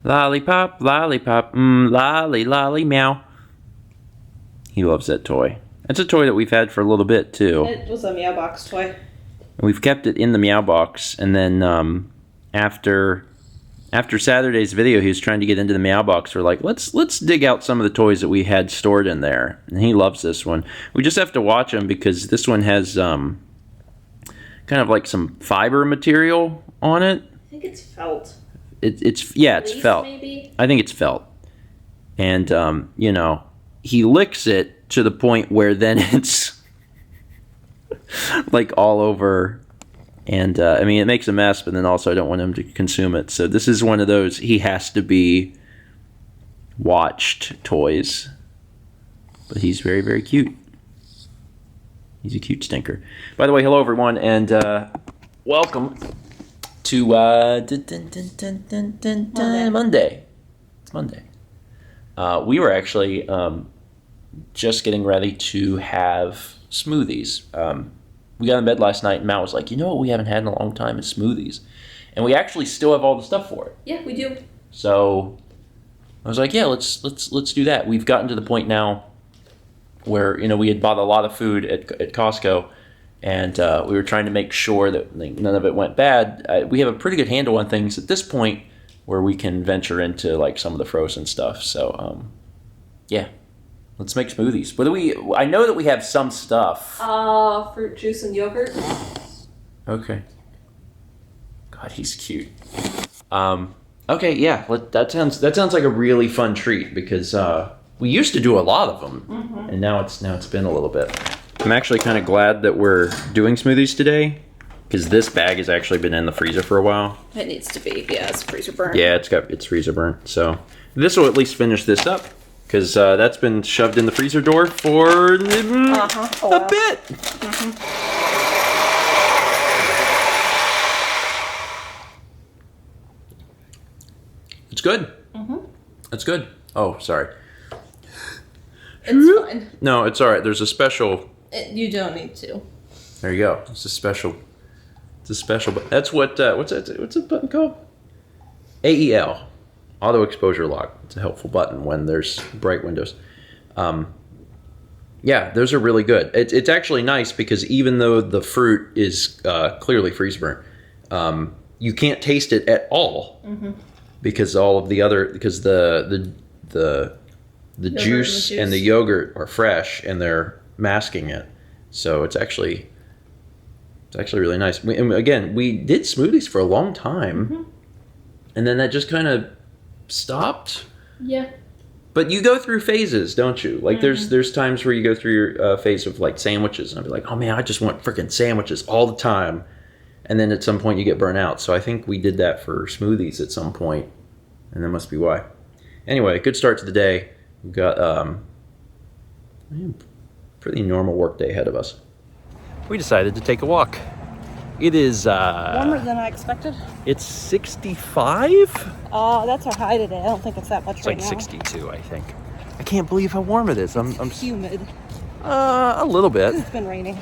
Lollipop, lollipop, lolly, lolly, meow. He loves that toy. It's a toy that we've had for a little bit, too. It was a Meow Box toy. We've kept it in the Meow Box, and then after Saturday's video, he was trying to get into the Meow Box. We're like, let's dig out some of the toys that we had stored in there. And he loves this one. We just have to watch him because this one has kind of like some fiber material on it. I think it's felt. It's felt. Maybe? I think it's felt. And, he licks it to the point where then it's like all over. And, it makes a mess, but then also I don't want him to consume it. So this is one of those, he has to be watched toys. But he's very, very cute. He's a cute stinker. By the way, hello everyone, and welcome to Monday. It's Monday. We were actually just getting ready to have smoothies. We got in bed last night, and Matt was like, "You know what we haven't had in a long time is smoothies," and we actually still have all the stuff for it. Yeah, we do. So I was like, "Yeah, let's do that." We've gotten to the point now where we had bought a lot of food at Costco. And we were trying to make sure that none of it went bad. We have a pretty good handle on things at this point where we can venture into like some of the frozen stuff. So, yeah, let's make smoothies. I know that we have some stuff. Fruit juice and yogurt. Okay. God, he's cute. Okay, yeah, that sounds like a really fun treat because we used to do a lot of them, and now it's been a little bit. I'm actually kind of glad that we're doing smoothies today because this bag has actually been in the freezer for a while. It needs to be, yeah, it's freezer burn. Yeah, it's freezer burn. So this will at least finish this up because that's been shoved in the freezer door for a bit. It's good. It's good. Oh, sorry. It's fine. No, it's all right. There's a special. You don't need to. There you go. It's a special. That's what's the button called? AEL, auto exposure lock. It's a helpful button when there's bright windows. Yeah, those are really good. It's actually nice because even though the fruit is clearly freeze burnt, you can't taste it at all because the juice and the yogurt are fresh and they're masking it. So it's actually really nice. We did smoothies for a long time, and then that just kind of stopped. Yeah. But you go through phases, don't you? Like there's times where you go through your phase of like sandwiches, and I'll be like, oh man, I just want freaking sandwiches all the time. And then at some point you get burnt out. So I think we did that for smoothies at some point, and that must be why. Anyway, good start to the day. We've got pretty normal work day ahead of us. We decided to take a walk. It is warmer than I expected. It's 65? That's our high today. I don't think it's that much right now. It's like 62, I think. I can't believe how warm it is. I'm humid. A little bit. It's been raining.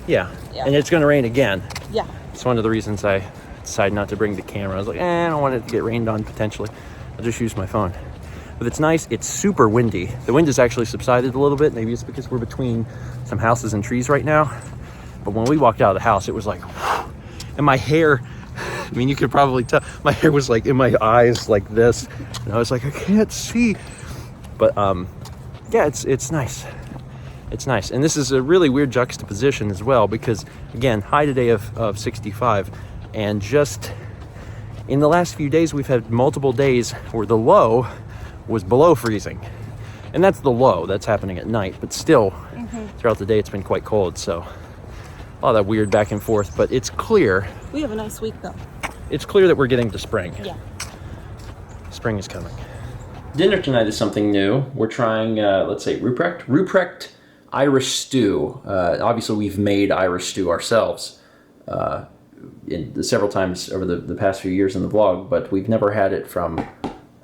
Yeah. And it's going to rain again. Yeah. It's one of the reasons I decided not to bring the camera. I was like, I don't want it to get rained on potentially. I'll just use my phone. But it's nice. It's super windy. The wind has actually subsided a little bit. Maybe it's because we're between some houses and trees right now. But when we walked out of the house, it was like, and my hair, I mean, you could probably tell, my hair was like in my eyes like this. And I was like, I can't see. But yeah, it's nice. It's nice. And this is a really weird juxtaposition as well because, again, high today of 65. And just in the last few days, we've had multiple days where the low was below freezing. And that's the low. That's happening at night. But still, throughout the day, it's been quite cold. So all that weird back and forth. But it's clear. We have a nice week, though. It's clear that we're getting to spring. Yeah. Spring is coming. Dinner tonight is something new. We're trying, let's say, Ruprecht Irish stew. Obviously, we've made Irish stew ourselves several times over the past few years in the vlog, but we've never had it from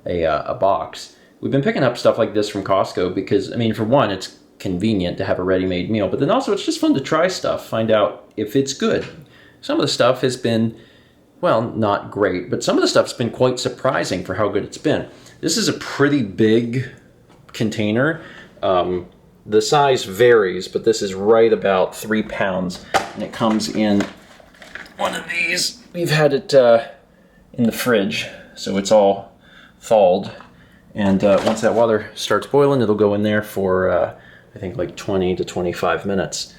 a box. We've been picking up stuff like this from Costco because, I mean, for one, it's convenient to have a ready-made meal, but then also it's just fun to try stuff, find out if it's good. Some of the stuff has been well, not great, but some of the stuff's been quite surprising for how good it's been. This is a pretty big container. The size varies, but this is right about 3 pounds, and it comes in one of these. We've had it in the fridge, so it's all thawed, and once that water starts boiling, it'll go in there for I think like 20 to 25 minutes.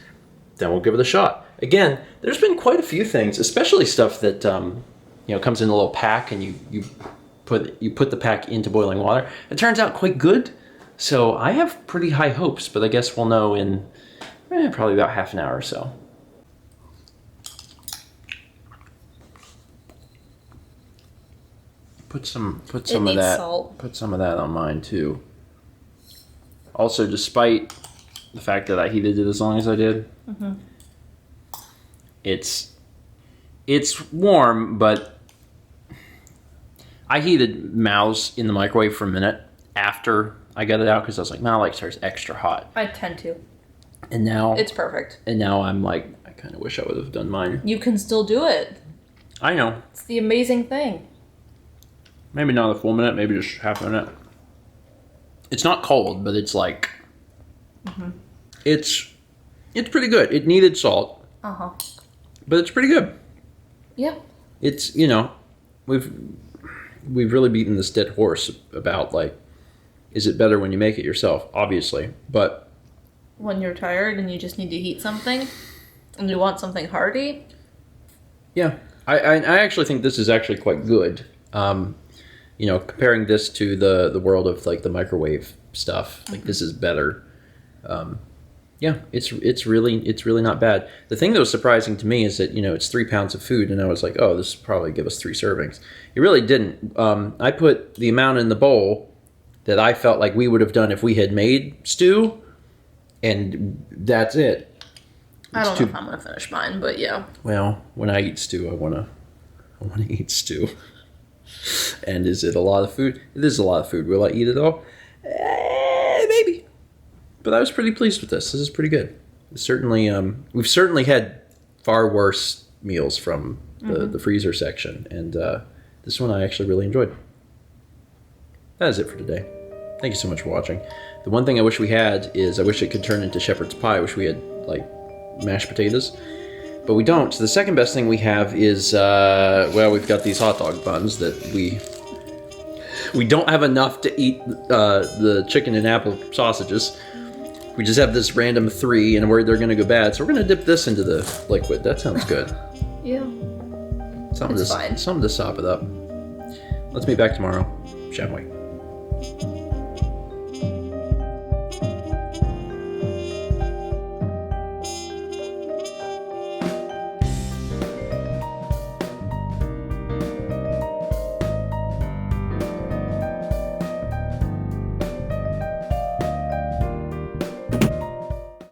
Then we'll give it a shot. Again, there's been quite a few things, especially stuff that comes in a little pack, and you put the pack into boiling water. It turns out quite good. So I have pretty high hopes, but I guess we'll know in probably about half an hour or so. Put some of that. Salt. Put some of that on mine too. Also, despite the fact that I heated it as long as I did, it's warm, but I heated Mao's in the microwave for a minute after I got it out because I was like, Mao likes hers extra hot. I tend to. And now it's perfect. And now I'm like, I kind of wish I would have done mine. You can still do it. I know. It's the amazing thing. Maybe not a full minute, maybe just half a minute. It's not cold, but it's like, it's pretty good. It needed salt. But it's pretty good. Yeah. It's, we've really beaten this dead horse about like, is it better when you make it yourself? Obviously, but when you're tired and you just need to heat something, and you want something hearty. Yeah, I actually think this is actually quite good. Comparing this to the world of like the microwave stuff, like this is better. Yeah, it's really not bad. The thing that was surprising to me is that it's 3 pounds of food, and I was like, oh, this will probably give us 3 servings. It really didn't. I put the amount in the bowl that I felt like we would have done if we had made stew, and that's it. I don't know if I'm gonna finish mine, but yeah. Well, when I eat stew, I wanna eat stew. And is it a lot of food? It is a lot of food. Will I eat it all? Maybe. But I was pretty pleased with this. This is pretty good. Certainly, we've certainly had far worse meals from the freezer section, and this one I actually really enjoyed. That is it for today. Thank you so much for watching. The one thing I wish we had is I wish it could turn into shepherd's pie. I wish we had like mashed potatoes, but we don't. So the second best thing we have is we've got these hot dog buns that we don't have enough to eat the chicken and apple sausages. We just have this random 3, and they're going to go bad. So we're going to dip this into the liquid. That sounds good. Yeah. Something to sop it up. Let's meet back tomorrow, shall we?